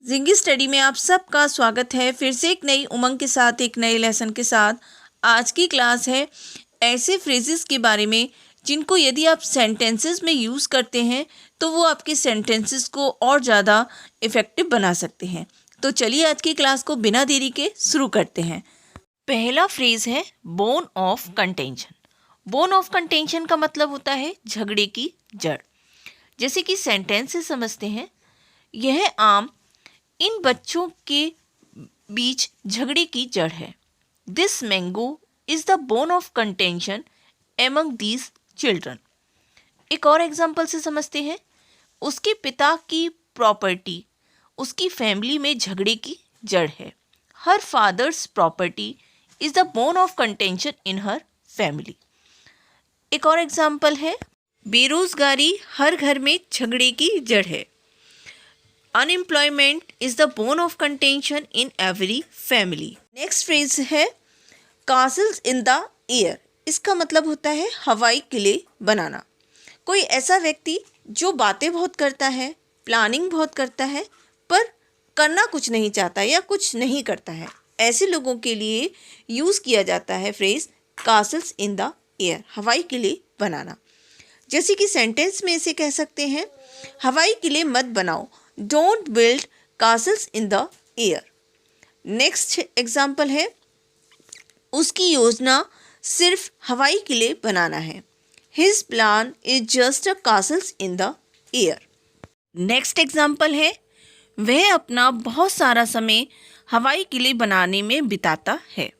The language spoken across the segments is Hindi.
जिंगी स्टडी में आप सबका स्वागत है। फिर से एक नई उमंग के साथ एक नए लेसन के साथ। आज की क्लास है ऐसे फ्रेजेस के बारे में जिनको यदि आप सेंटेंसेस में यूज़ करते हैं तो वो आपके सेंटेंसेस को और ज़्यादा इफ़ेक्टिव बना सकते हैं। तो चलिए आज की क्लास को बिना देरी के शुरू करते हैं। पहला फ्रेज है bone of contention. Bone of contention का मतलब होता है झगड़े की जड़। जैसे कि सेंटेंस से समझते हैं, यह आम इन बच्चों के बीच झगड़े की जड़ है। This mango is the bone of contention among these children. एक और एग्जाम्पल से समझते हैं, उसके पिता की प्रॉपर्टी उसकी फैमिली में झगड़े की जड़ है। Her father's property is the bone of contention in her family. एक और एग्जाम्पल है, बेरोजगारी हर घर में झगड़े की जड़ है। Unemployment is the bone of contention in every family. Next phrase है कासल्स इन द एयर। इसका मतलब होता है हवाई किले बनाना। कोई ऐसा व्यक्ति जो बातें बहुत करता है, प्लानिंग बहुत करता है, पर करना कुछ नहीं चाहता या कुछ नहीं करता है, ऐसे लोगों के लिए यूज़ किया जाता है phrase castles in the air, हवाई किले बनाना। जैसे कि सेंटेंस में इसे कह सकते हैं, हवाई किले मत बनाओ, don't build castles in the air. Next example है, उसकी योजना सिर्फ हवाई किले बनाना है। His plan is just a castles in the air. Next example है, वह अपना बहुत सारा समय हवाई किले बनाने में बिताता है।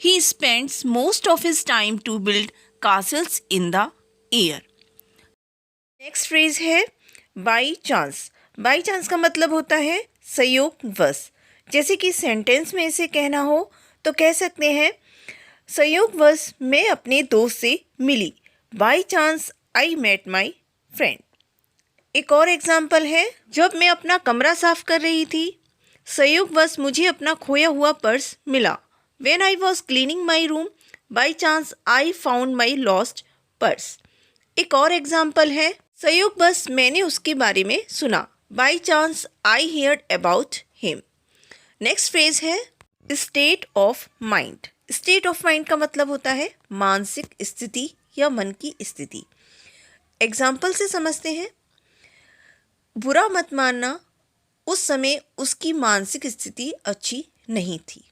He spends most of his time to build castles in the air. Next phrase है बाई चांस। बाई चांस का मतलब होता है संयोगवश। जैसे कि सेंटेंस में इसे कहना हो तो कह सकते हैं, संयोगवश मैं अपने दोस्त से मिली। By chance I met my friend. एक और एग्जाम्पल है, जब मैं अपना कमरा साफ कर रही थी, संयोगवश मुझे अपना खोया हुआ पर्स मिला। When I was cleaning my room, by chance I found my lost purse. एक और एग्जाम्पल है, संयोगवश मैंने उसके बारे में सुना। By chance I heard about him. Next phrase है state of mind. State of mind का मतलब होता है मानसिक स्थिति या मन की स्थिति। एग्जाम्पल से समझते हैं, बुरा मत मानना, उस समय उसकी मानसिक स्थिति अच्छी नहीं थी।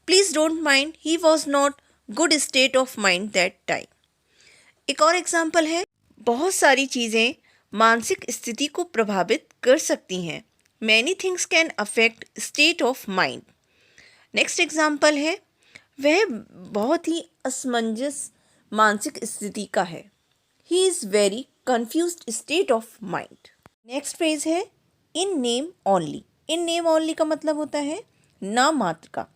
Please don't mind, he was not good state of mind that time. एक और एग्जाम्पल है, बहुत सारी चीज़ें मानसिक स्थिति को प्रभावित कर सकती हैं। Many things can affect state of mind. Next example है, वह बहुत ही असमंजस मानसिक स्थिति का है। He is very confused state of mind. Next phrase है in name only. In name only का मतलब होता है नाम मात्र का।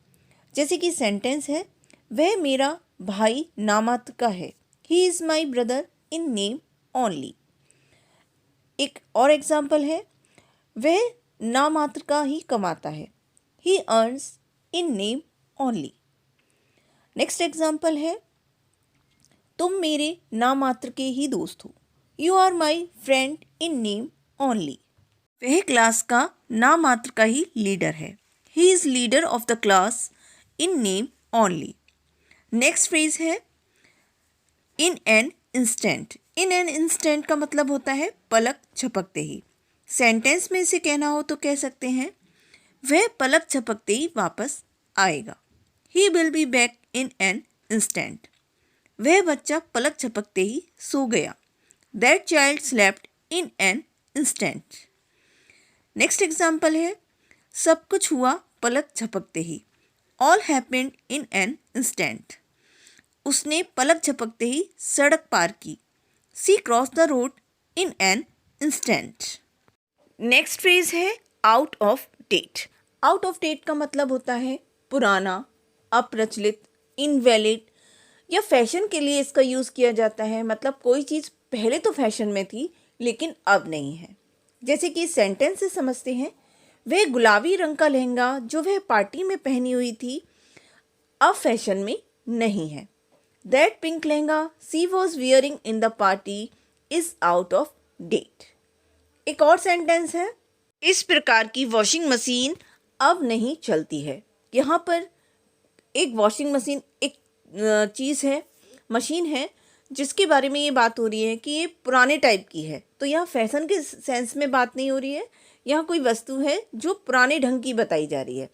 जैसे कि सेंटेंस है, वह मेरा भाई नाम मात्र का है। He is my brother in name only. एक और एग्जाम्पल है, वह नाम मात्र का ही कमाता है। He earns in name only. Next example है, तुम मेरे नाम मात्र के ही दोस्त हो। You are my friend in name only. वह क्लास का नाम मात्र का ही लीडर है। He is leader of the class in name only. Next phrase है in an instant. In an instant का मतलब होता है पलक झपकते ही। सेंटेंस में इसे कहना हो तो कह सकते हैं, वह पलक झपकते ही वापस आएगा। He will be back in an instant. वह बच्चा पलक झपकते ही सो गया। That child slept in an instant. Next example है, सब कुछ हुआ पलक झपकते ही। All happened in an instant. उसने पलक झपकते ही सड़क पार की। She cross the road in an instant. Next phrase है out of date. Out of date का मतलब होता है पुराना, अप्रचलित, इनवैलिड या फैशन के लिए इसका यूज़ किया जाता है। मतलब कोई चीज़ पहले तो फैशन में थी लेकिन अब नहीं है। जैसे कि सेंटेंस से समझते हैं, वह गुलाबी रंग का लहंगा जो वह पार्टी में पहनी हुई थी अब फैशन में नहीं है। That pink lehenga she was wearing in the party is out of date. एक और सेंटेंस है, इस प्रकार की वॉशिंग मशीन अब नहीं चलती है। यहाँ पर एक वॉशिंग मशीन एक चीज़ है, मशीन है, जिसके बारे में ये बात हो रही है कि ये पुराने टाइप की है। तो यहाँ फैशन के सेंस में बात नहीं हो रही है, यहाँ कोई वस्तु है जो पुराने ढंग की बताई जा रही है।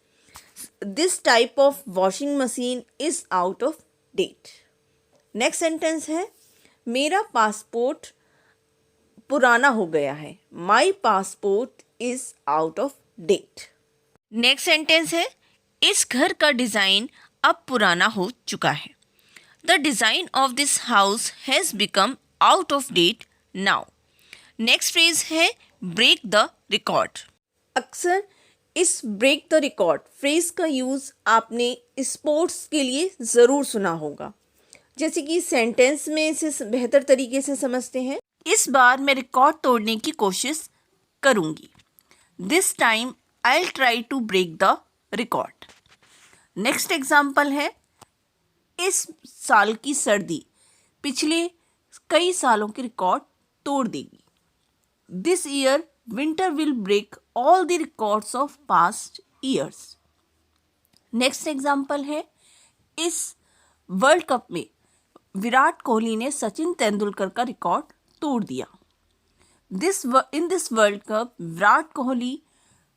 This type of washing machine is out of date. Next sentence है, मेरा पासपोर्ट पुराना हो गया है। My passport is out of date. Next sentence है, इस घर का डिज़ाइन अब पुराना हो चुका है। The design of this house has become out of date now. Next phrase है, ब्रेक द रिकॉर्ड। अक्सर इस ब्रेक द रिकॉर्ड फ्रेज का यूज़ आपने स्पोर्ट्स के लिए ज़रूर सुना होगा। जैसे कि सेंटेंस में इसे बेहतर तरीके से समझते हैं। इस बार मैं रिकॉर्ड तोड़ने की कोशिश करूँगी। This time I will try to break the record. Next example है, इस साल की सर्दी पिछले कई सालों के रिकॉर्ड तोड़ देगी। This year winter will break all the records of past years. Next example है, इस वर्ल्ड कप में विराट कोहली ने सचिन तेंदुलकर का रिकॉर्ड तोड़ दिया। In this world cup Virat Kohli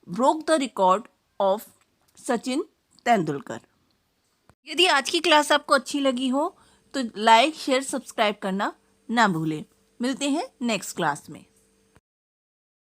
broke the record of Sachin Tendulkar. यदि आज की क्लास आपको अच्छी लगी हो तो लाइक, शेयर, सब्सक्राइब करना ना भूलें। मिलते हैं नेक्स्ट क्लास में।